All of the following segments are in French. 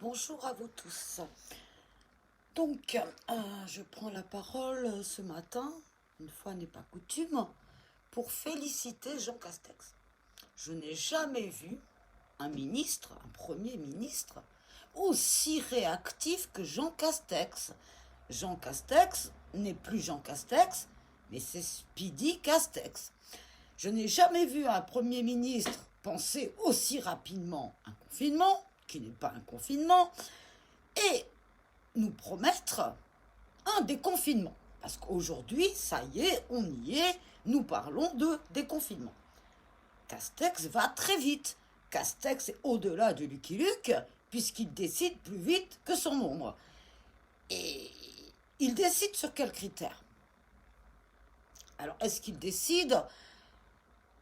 Bonjour à vous tous. Donc, je prends la parole ce matin, une fois n'est pas coutume, pour féliciter Jean Castex. Je n'ai jamais vu un ministre, un premier ministre, aussi réactif que Jean Castex. Jean Castex n'est plus Jean Castex, mais c'est Speedy Castex. Je n'ai jamais vu un premier ministre penser aussi rapidement un confinement, qui n'est pas un confinement, et nous promettre un déconfinement. Parce qu'aujourd'hui, ça y est, on y est, nous parlons de déconfinement. Castex va très vite. Castex est au-delà de Lucky Luke, puisqu'il décide plus vite que son ombre. Et il décide sur quels critères? Alors, est-ce qu'il décide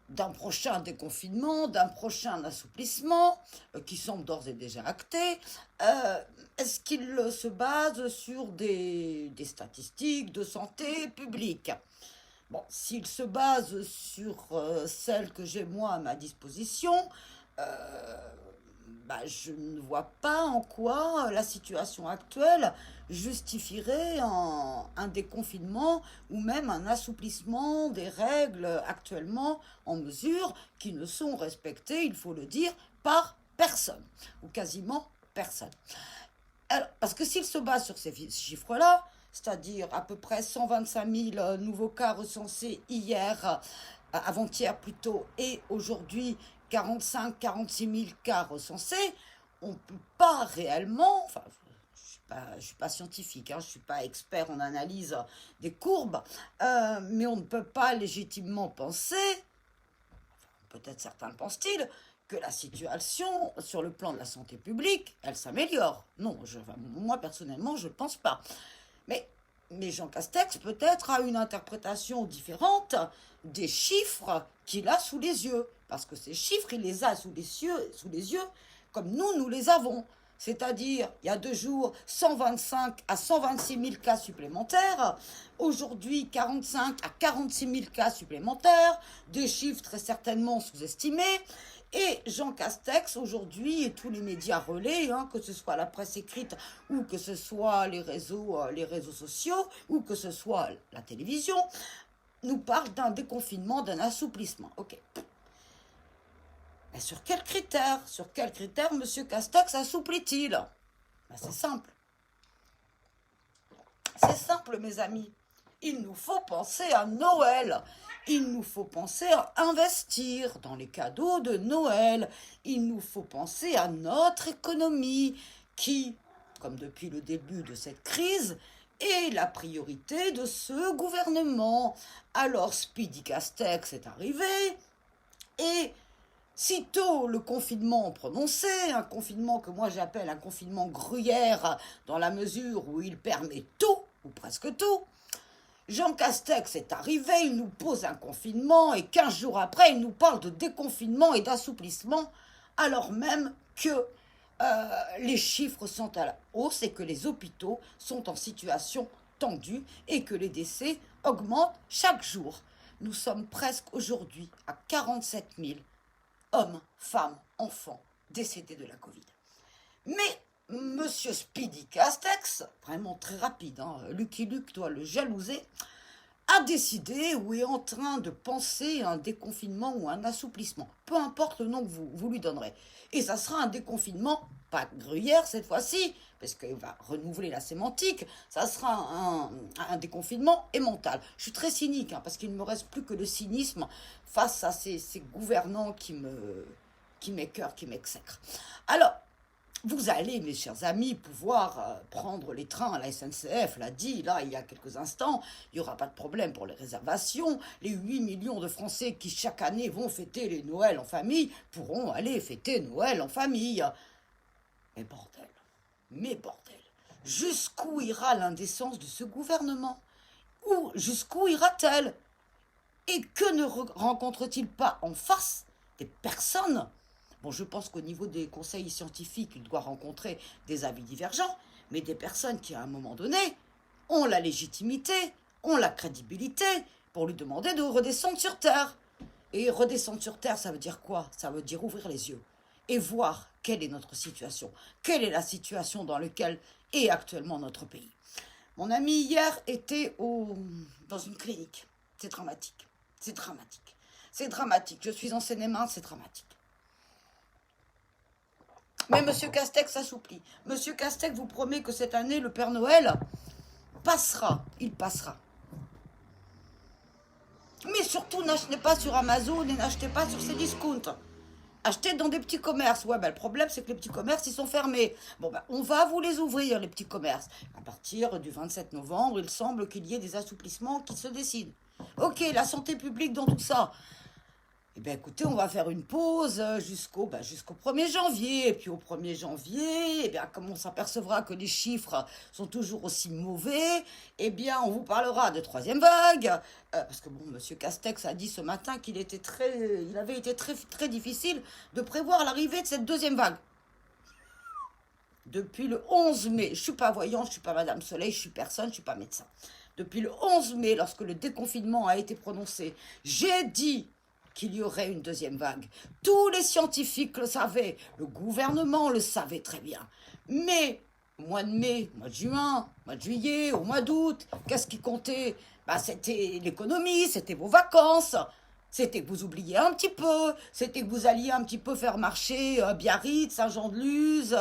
d'un prochain déconfinement, d'un prochain assouplissement, qui semble d'ores et déjà acté? Est-ce qu'il se base sur des statistiques de santé publique? Bon, s'il se base sur celles que j'ai moi à ma disposition, je ne vois pas en quoi la situation actuelle justifierait un déconfinement ou même un assouplissement des règles actuellement en mesure qui ne sont respectées, il faut le dire, par personne, ou quasiment personne. Alors, parce que s'il se base sur ces chiffres-là, c'est-à-dire à peu près 125 000 nouveaux cas recensés hier, avant-hier plutôt, et aujourd'hui 45-46 000 cas recensés, on ne peut pas réellement, enfin, je suis pas scientifique, je ne suis pas expert en analyse des courbes, mais on ne peut pas légitimement penser, peut-être certains le pensent-ils, que la situation sur le plan de la santé publique, elle s'améliore. Non, moi personnellement, je ne pense pas. Mais Jean Castex peut-être a une interprétation différente des chiffres qu'il a sous les yeux. Parce que ces chiffres, il les a sous les yeux comme nous les avons. C'est-à-dire, il y a 2 jours, 125 à 126 000 cas supplémentaires. Aujourd'hui, 45 à 46 000 cas supplémentaires. Des chiffres très certainement sous-estimés. Et Jean Castex, aujourd'hui, et tous les médias relais, que ce soit la presse écrite ou que ce soit les réseaux sociaux ou que ce soit la télévision, nous parle d'un déconfinement, d'un assouplissement. Ok. Mais sur quels critères M. Castex assouplit-il? C'est simple. C'est simple, mes amis. Il nous faut penser à Noël. Il nous faut penser à investir dans les cadeaux de Noël. Il nous faut penser à notre économie qui, comme depuis le début de cette crise, est la priorité de ce gouvernement. Alors Speedy Castex est arrivé et sitôt le confinement prononcé, un confinement que moi j'appelle un confinement gruyère dans la mesure où il permet tout, ou presque tout, Jean Castex est arrivé, il nous pose un confinement et 15 jours après, il nous parle de déconfinement et d'assouplissement, alors même que les chiffres sont à la hausse et que les hôpitaux sont en situation tendue et que les décès augmentent chaque jour. Nous sommes presque aujourd'hui à 47 000 hommes, femmes, enfants décédés de la Covid. Mais Monsieur Speedy Castex, vraiment très rapide, Lucky Luke doit le jalouser, a décidé ou est en train de penser à un déconfinement ou un assouplissement, peu importe le nom que vous lui donnerez. Et ça sera un déconfinement, pas gruyère cette fois-ci, parce qu'il va renouveler la sémantique, ça sera un déconfinement mental. Je suis très cynique, parce qu'il ne me reste plus que le cynisme face à ces gouvernants qui m'écœurent, qui m'exècrent. Alors, vous allez, mes chers amis, pouvoir prendre les trains à la SNCF, l'a dit là il y a quelques instants, il n'y aura pas de problème pour les réservations. Les 8 millions de Français qui chaque année vont fêter les Noëls en famille pourront aller fêter Noël en famille. Mais bordel, jusqu'où ira l'indécence de ce gouvernement? Ou jusqu'où ira-t-elle? Et que ne rencontre-t-il pas en face des personnes? Bon, je pense qu'au niveau des conseils scientifiques, il doit rencontrer des avis divergents, mais des personnes qui, à un moment donné, ont la légitimité, ont la crédibilité pour lui demander de redescendre sur Terre. Et redescendre sur Terre, ça veut dire quoi? Ça veut dire ouvrir les yeux. et voir quelle est notre situation, quelle est la situation dans laquelle est actuellement notre pays. Mon ami hier était dans une clinique. C'est dramatique, c'est dramatique, c'est dramatique. Je suis en Seine-et-Marne, c'est dramatique. Mais M. Castex s'assouplit. M. Castex vous promet que cette année, le Père Noël passera, il passera. Mais surtout, n'achetez pas sur Amazon et n'achetez pas sur ces discounts. Achetez dans des petits commerces. Ouais, ben, le problème, c'est que les petits commerces, ils sont fermés. Bon, ben, on va vous les ouvrir, les petits commerces. À partir du 27 novembre, il semble qu'il y ait des assouplissements qui se dessinent. Ok, la santé publique dans tout ça. Eh bien, écoutez, on va faire une pause jusqu'au 1er janvier. Et puis, au 1er janvier, eh bien, comme on s'apercevra que les chiffres sont toujours aussi mauvais, eh bien, on vous parlera de troisième vague. Parce que, bon, M. Castex a dit ce matin qu'il avait été très, très difficile de prévoir l'arrivée de cette deuxième vague. Depuis le 11 mai, je ne suis pas voyante, je ne suis pas Madame Soleil, je ne suis personne, je ne suis pas médecin. Depuis le 11 mai, lorsque le déconfinement a été prononcé, j'ai dit qu'il y aurait une deuxième vague. Tous les scientifiques le savaient, le gouvernement le savait très bien. Mais au mois de mai, au mois de juin, au mois de juillet, au mois d'août, qu'est-ce qui comptait? C'était l'économie, c'était vos vacances, c'était que vous oubliez un petit peu, c'était que vous alliez un petit peu faire marcher Biarritz, Saint-Jean-de-Luz,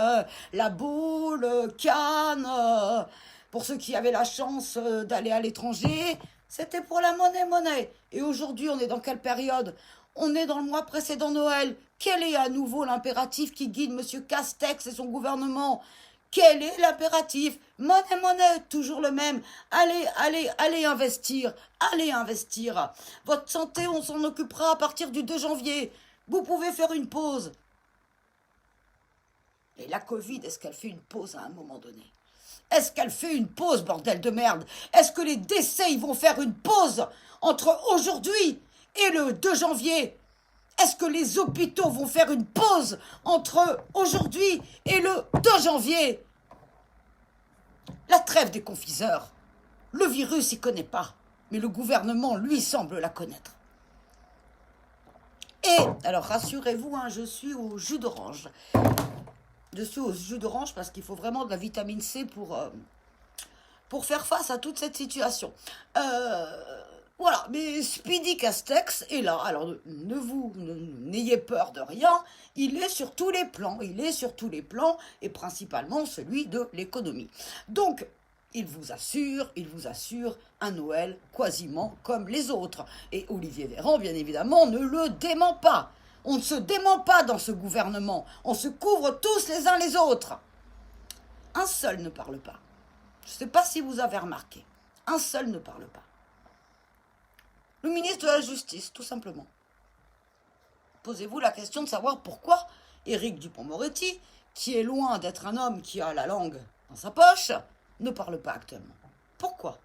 La Baule, Cannes, pour ceux qui avaient la chance d'aller à l'étranger. C'était pour la monnaie. Et aujourd'hui, on est dans quelle période? On est dans le mois précédent Noël. Quel est à nouveau l'impératif qui guide M. Castex et son gouvernement? Quel est l'impératif? Monnaie, toujours le même. Allez investir. Allez investir. Votre santé, on s'en occupera à partir du 2 janvier. Vous pouvez faire une pause. Et la Covid, est-ce qu'elle fait une pause à un moment donné? Est-ce qu'elle fait une pause, bordel de merde? Est-ce que les décès, ils vont faire une pause entre aujourd'hui et le 2 janvier? Est-ce que les hôpitaux vont faire une pause entre aujourd'hui et le 2 janvier? La trêve des confiseurs. Le virus, il ne connaît pas. Mais le gouvernement, lui, semble la connaître. Et, alors rassurez-vous, je suis au jus d'orange. Je suis au jus d'orange parce qu'il faut vraiment de la vitamine C pour faire face à toute cette situation. Voilà, mais Speedy Castex est là. Alors, n'ayez peur de rien. Il est sur tous les plans. Et principalement celui de l'économie. Donc, il vous assure un Noël quasiment comme les autres. Et Olivier Véran, bien évidemment, ne le dément pas. On ne se dément pas dans ce gouvernement. On se couvre tous les uns les autres. Un seul ne parle pas. Je ne sais pas si vous avez remarqué. Un seul ne parle pas. Le ministre de la Justice, tout simplement. Posez-vous la question de savoir pourquoi Éric Dupond-Moretti, qui est loin d'être un homme qui a la langue dans sa poche, ne parle pas actuellement. Pourquoi?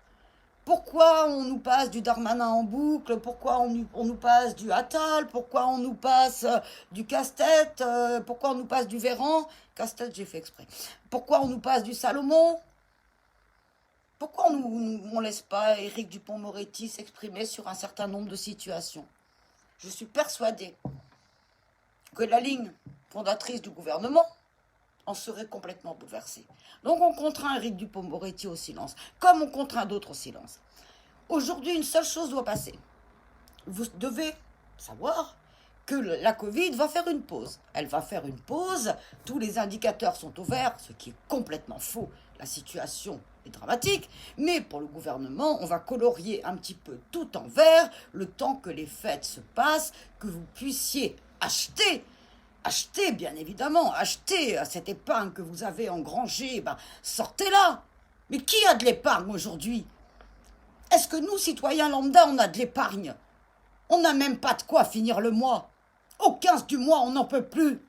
Pourquoi on nous passe du Darmanin en boucle? Pourquoi on nous passe du Attal? Pourquoi on nous passe du Casse-Tête? Pourquoi on nous passe du Véran? Casse-Tête, j'ai fait exprès. Pourquoi on nous passe du Salomon? Pourquoi on ne laisse pas Éric Dupond-Moretti s'exprimer sur un certain nombre de situations? Je suis persuadée que la ligne fondatrice du gouvernement en serait complètement bouleversée. Donc on contraint Éric Dupond-Moretti au silence, comme on contraint d'autres au silence. Aujourd'hui, une seule chose doit passer. Vous devez savoir que la Covid va faire une pause. Elle va faire une pause, tous les indicateurs sont au vert, ce qui est complètement faux. La situation est dramatique, mais pour le gouvernement, on va colorier un petit peu tout en vert, le temps que les fêtes se passent, que vous puissiez acheter, bien évidemment, achetez cette épargne que vous avez engrangée, sortez-la. Mais qui a de l'épargne aujourd'hui? Est-ce que nous, citoyens lambda, on a de l'épargne? On n'a même pas de quoi finir le mois. Au 15 du mois, on n'en peut plus.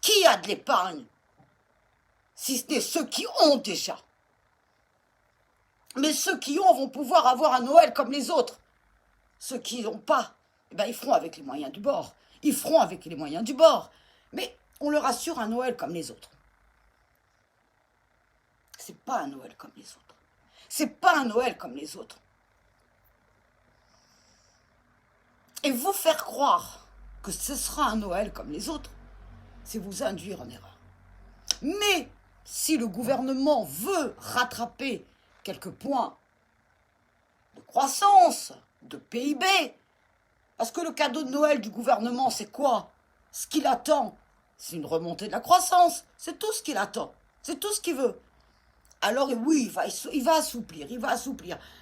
Qui a de l'épargne? Si ce n'est ceux qui ont déjà. Mais ceux qui ont vont pouvoir avoir un Noël comme les autres. Ceux qui n'ont pas, ils feront avec les moyens du bord. Mais on leur assure un Noël comme les autres. C'est pas un Noël comme les autres. Et vous faire croire que ce sera un Noël comme les autres, c'est vous induire en erreur. Mais si le gouvernement veut rattraper quelques points de croissance, de PIB, parce que le cadeau de Noël du gouvernement, c'est quoi? Ce qu'il attend, c'est une remontée de la croissance. C'est tout ce qu'il attend. C'est tout ce qu'il veut. Alors oui, il va assouplir.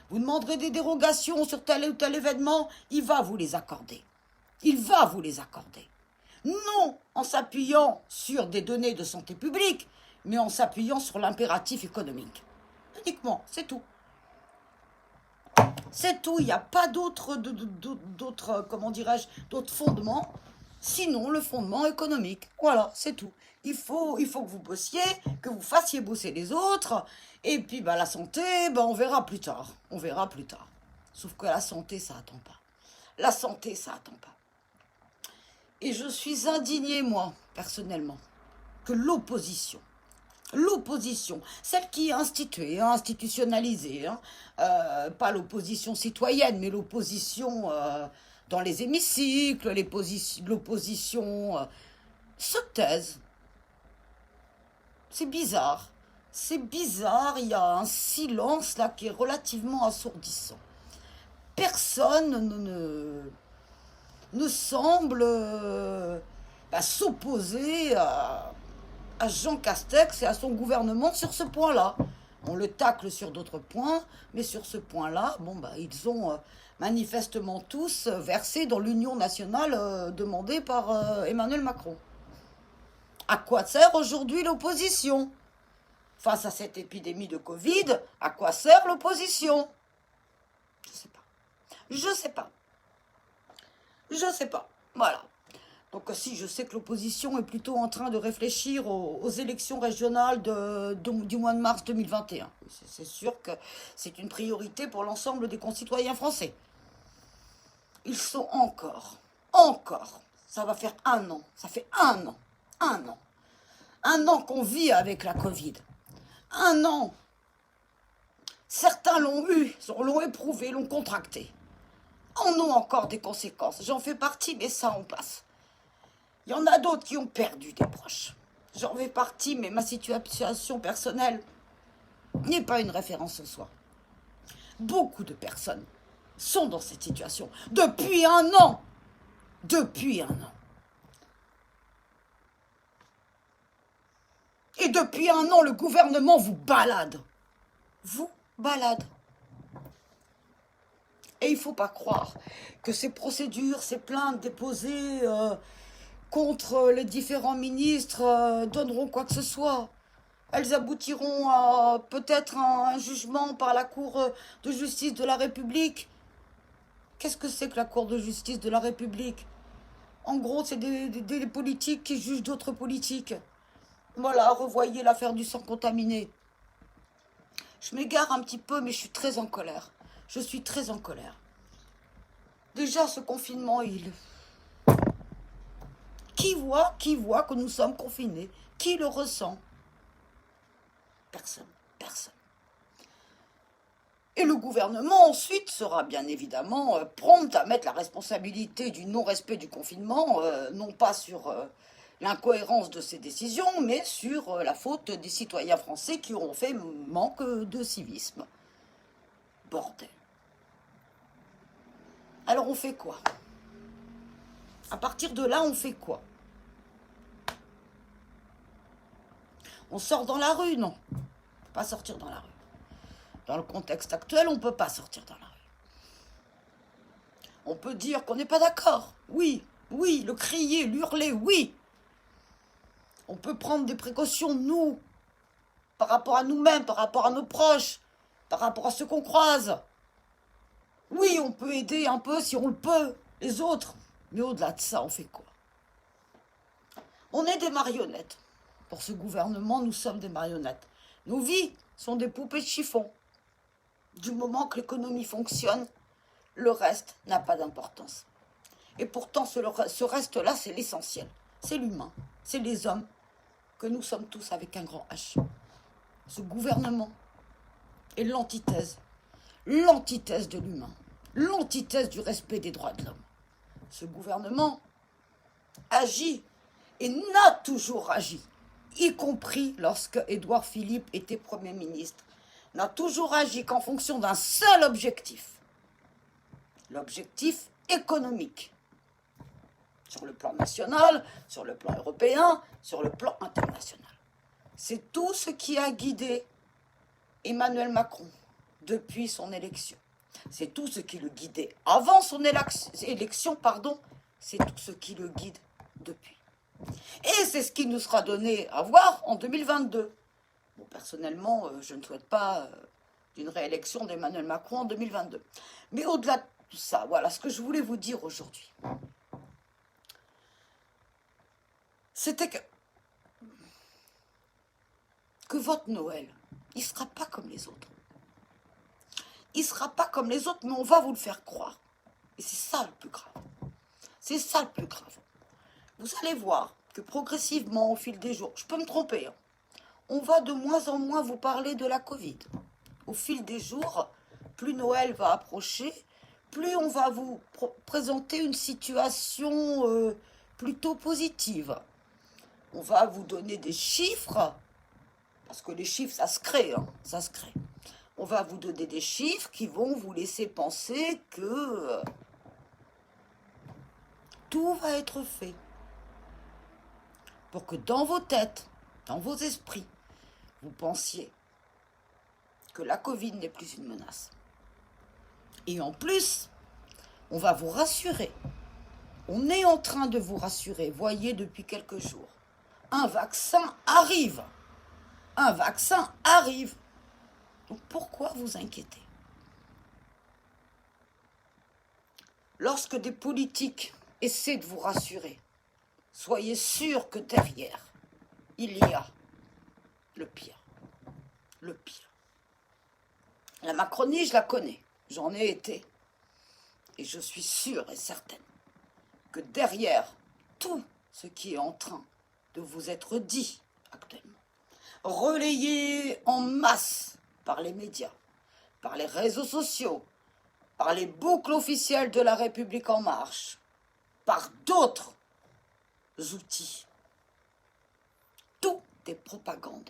Vous demanderez des dérogations sur tel ou tel événement, il va vous les accorder. Il va vous les accorder. Non en s'appuyant sur des données de santé publique, mais en s'appuyant sur l'impératif économique. Uniquement, c'est tout. C'est tout, il n'y a pas d'autres, comment dirais-je, d'autres fondements, sinon le fondement économique. Voilà, c'est tout. Il faut que vous bossiez, que vous fassiez bosser les autres, et puis la santé, on verra plus tard. On verra plus tard. Sauf que la santé, ça attend pas. La santé, ça attend pas. Et je suis indignée, moi, personnellement, que l'opposition, celle qui est instituée, institutionnalisée, pas l'opposition citoyenne, mais l'opposition dans les hémicycles, l'opposition se taise. C'est bizarre, il y a un silence là qui est relativement assourdissant. Personne ne semble s'opposer à Jean Castex et à son gouvernement sur ce point-là. On le tacle sur d'autres points, mais sur ce point-là, ils ont manifestement tous versé dans l'union nationale demandée par Emmanuel Macron. À quoi sert aujourd'hui l'opposition? Face à cette épidémie de Covid, à quoi sert l'opposition? Je sais pas. Voilà. Donc si je sais que l'opposition est plutôt en train de réfléchir aux élections régionales du mois de mars 2021. C'est sûr que c'est une priorité pour l'ensemble des concitoyens français. Ils sont encore, ça va faire un an, ça fait un an qu'on vit avec la Covid. Un an. Certains l'ont eu, l'ont éprouvé, l'ont contracté. En ont encore des conséquences. J'en fais partie, mais ça, on passe. Il y en a d'autres qui ont perdu des proches. J'en fais partie, mais ma situation personnelle n'est pas une référence en soi. Beaucoup de personnes sont dans cette situation depuis un an. Et depuis un an, le gouvernement vous balade. Et il ne faut pas croire que ces procédures, ces plaintes déposées contre les différents ministres donneront quoi que ce soit. Elles aboutiront à peut-être un jugement par la Cour de justice de la République. Qu'est-ce que c'est que la Cour de justice de la République? En gros, c'est des politiques qui jugent d'autres politiques. Voilà, revoyez l'affaire du sang contaminé. Je m'égare un petit peu, mais je suis très en colère. Déjà, ce confinement, Qui voit que nous sommes confinés? Qui le ressent? Personne. Et le gouvernement, ensuite, sera bien évidemment prompt à mettre la responsabilité du non-respect du confinement, non pas sur l'incohérence de ces décisions, mais sur la faute des citoyens français qui auront fait manque de civisme. Bordel. Alors on fait quoi? À partir de là, on fait quoi? On sort dans la rue? Non. On ne peut pas sortir dans la rue. Dans le contexte actuel, on ne peut pas sortir dans la rue. On peut dire qu'on n'est pas d'accord. Oui, le crier, l'hurler, oui. On peut prendre des précautions, nous, par rapport à nous-mêmes, par rapport à nos proches, par rapport à ceux qu'on croise. Oui, on peut aider un peu si on le peut, les autres. Mais au-delà de ça, on fait quoi? On est des marionnettes. Pour ce gouvernement, nous sommes des marionnettes. Nos vies sont des poupées de chiffon. Du moment que l'économie fonctionne, le reste n'a pas d'importance. Et pourtant, ce reste-là, c'est l'essentiel. C'est l'humain, c'est les hommes, que nous sommes tous avec un grand H. Ce gouvernement est l'antithèse de l'humain, l'antithèse du respect des droits de l'homme. Ce gouvernement agit et n'a toujours agi, y compris lorsque Édouard Philippe était Premier ministre, n'a toujours agi qu'en fonction d'un seul objectif, l'objectif économique, sur le plan national, sur le plan européen, sur le plan international. C'est tout ce qui a guidé Emmanuel Macron depuis son élection. C'est tout ce qui le guidait avant son élection, c'est tout ce qui le guide depuis. Et c'est ce qui nous sera donné à voir en 2022. Bon, personnellement, je ne souhaite pas d'une réélection d'Emmanuel Macron en 2022. Mais au-delà de tout ça, voilà ce que je voulais vous dire aujourd'hui. C'était que votre Noël, il ne sera pas comme les autres. Il ne sera pas comme les autres, mais on va vous le faire croire. Et c'est ça le plus grave. C'est ça le plus grave. Vous allez voir que progressivement, au fil des jours, je peux me tromper, on va de moins en moins vous parler de la Covid. Au fil des jours, plus Noël va approcher, plus on va vous présenter une situation plutôt positive. On va vous donner des chiffres, parce que les chiffres, ça se crée, ça se crée. On va vous donner des chiffres qui vont vous laisser penser que tout va être fait pour que dans vos têtes, dans vos esprits, vous pensiez que la Covid n'est plus une menace. Et en plus, on va vous rassurer. On est en train de vous rassurer. Voyez, depuis quelques jours, un vaccin arrive. Un vaccin arrive. Donc pourquoi vous inquiéter? Lorsque des politiques essaient de vous rassurer, soyez sûr que derrière, il y a le pire. Le pire. La Macronie, je la connais. J'en ai été. Et je suis sûre et certaine que derrière tout ce qui est en train de vous être dit actuellement, relayé en masse par les médias, par les réseaux sociaux, par les boucles officielles de la République en marche, par d'autres outils. Tout est propagande.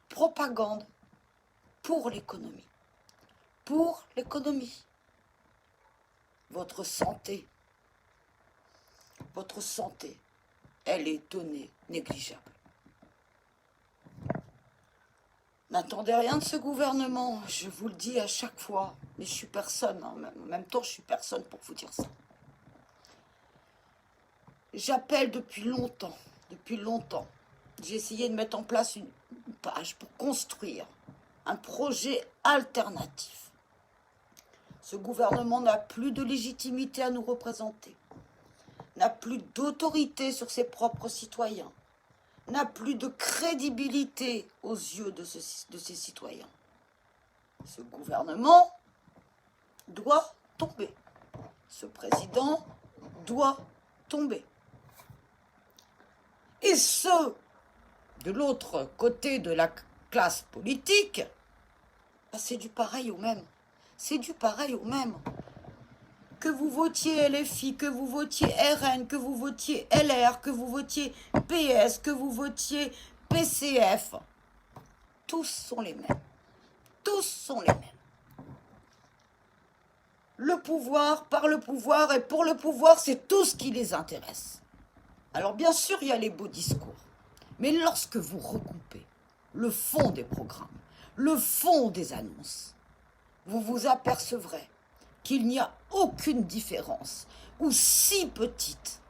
Propagande pour l'économie. Pour l'économie. Votre santé, elle est donnée négligeable. N'attendez rien de ce gouvernement, je vous le dis à chaque fois, mais je suis personne, en même temps je suis personne pour vous dire ça. J'appelle depuis longtemps, j'ai essayé de mettre en place une page pour construire un projet alternatif. Ce gouvernement n'a plus de légitimité à nous représenter, n'a plus d'autorité sur ses propres citoyens, n'a plus de crédibilité aux yeux de ses citoyens. Ce gouvernement doit tomber. Ce président doit tomber. Et ceux de l'autre côté de la classe politique, c'est du pareil au même. C'est du pareil au même. Que vous votiez LFI, que vous votiez RN, que vous votiez LR, que vous votiez PS, que vous votiez PCF, tous sont les mêmes. Tous sont les mêmes. Le pouvoir, par le pouvoir et pour le pouvoir, c'est tout ce qui les intéresse. Alors bien sûr, il y a les beaux discours. Mais lorsque vous recoupez le fond des programmes, le fond des annonces, vous vous apercevrez qu'il n'y a aucune différence, ou si petite,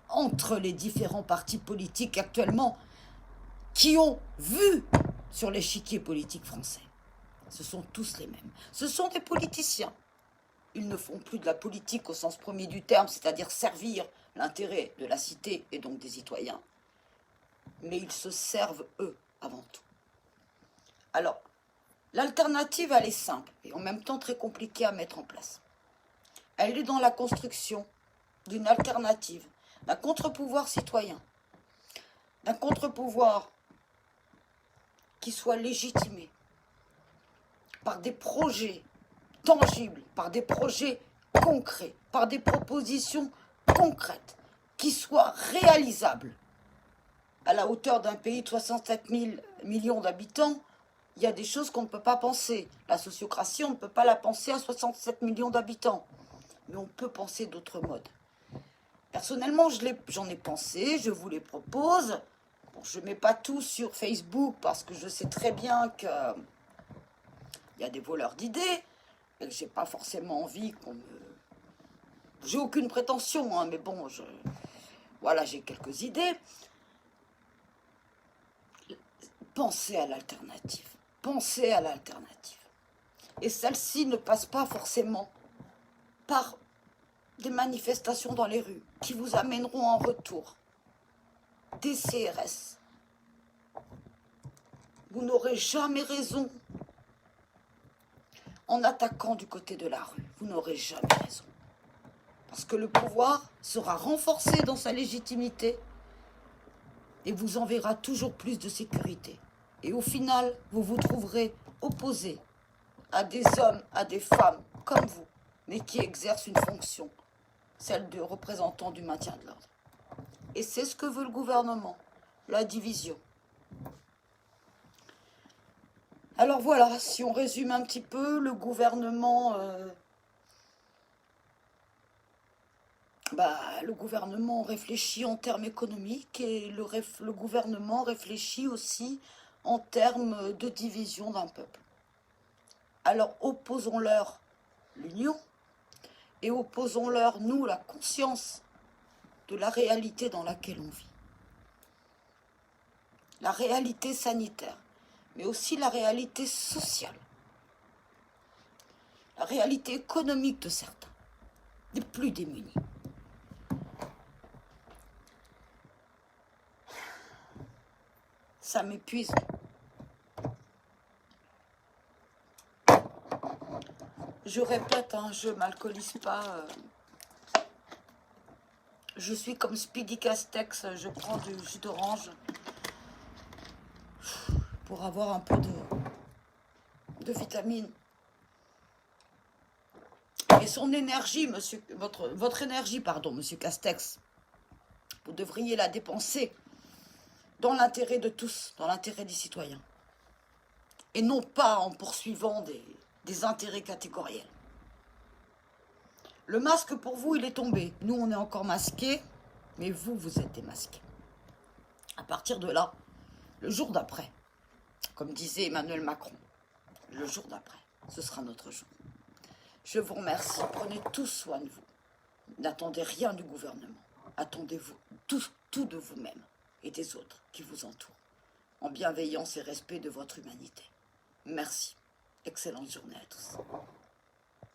entre les différents partis politiques actuellement qui ont vu sur l'échiquier politique français. Ce sont tous les mêmes. Ce sont des politiciens. Ils ne font plus de la politique au sens premier du terme, c'est-à-dire servir l'intérêt de la cité et donc des citoyens. Mais ils se servent, eux, avant tout. Alors, l'alternative, elle est simple et en même temps très compliquée à mettre en place. Elle est dans la construction d'une alternative, d'un contre-pouvoir citoyen, d'un contre-pouvoir qui soit légitimé par des projets tangibles, par des projets concrets, par des propositions concrètes, qui soit réalisable. À la hauteur d'un pays de 67 millions d'habitants, il y a des choses qu'on ne peut pas penser. La sociocratie, on ne peut pas la penser à 67 millions d'habitants. Mais on peut penser d'autres modes. Personnellement, j'en ai pensé, je vous les propose. Bon, je ne mets pas tout sur Facebook parce que je sais très bien qu'il y a des voleurs d'idées et que je n'ai pas forcément envie qu'on me... J'ai aucune prétention, hein, mais bon, voilà, j'ai quelques idées. Pensez à l'alternative. Pensez à l'alternative. Et celle-ci ne passe pas forcément par des manifestations dans les rues qui vous amèneront en retour des CRS. Vous n'aurez jamais raison en attaquant du côté de la rue. Vous n'aurez jamais raison. Parce que le pouvoir sera renforcé dans sa légitimité et vous enverra toujours plus de sécurité. Et au final, vous vous trouverez opposé à des hommes, à des femmes comme vous, mais qui exercent une fonction, celle de représentant du maintien de l'ordre. Et c'est ce que veut le gouvernement, la division. Alors voilà, si on résume un petit peu, le gouvernement réfléchit en termes économiques et le gouvernement réfléchit aussi en termes de division d'un peuple. Alors opposons-leur l'union et opposons-leur, nous, la conscience de la réalité dans laquelle on vit. La réalité sanitaire, mais aussi la réalité sociale, la réalité économique de certains, des plus démunis. Ça m'épuise. Je répète, hein, je ne m'alcoolise pas. Je suis comme Speedy Castex, je prends du jus d'orange pour avoir un peu de vitamine. Et son énergie, votre énergie, pardon, monsieur Castex, vous devriez la dépenser dans l'intérêt de tous, dans l'intérêt des citoyens. Et non pas en poursuivant des intérêts catégoriels. Le masque, pour vous, il est tombé. Nous, on est encore masqués, mais vous, vous êtes démasqués. À partir de là, le jour d'après, comme disait Emmanuel Macron, le jour d'après, ce sera notre jour. Je vous remercie. Prenez tous soin de vous. N'attendez rien du gouvernement. Attendez-vous tout de vous-même et des autres qui vous entourent, en bienveillance et respect de votre humanité. Merci. Excellente journée à tous.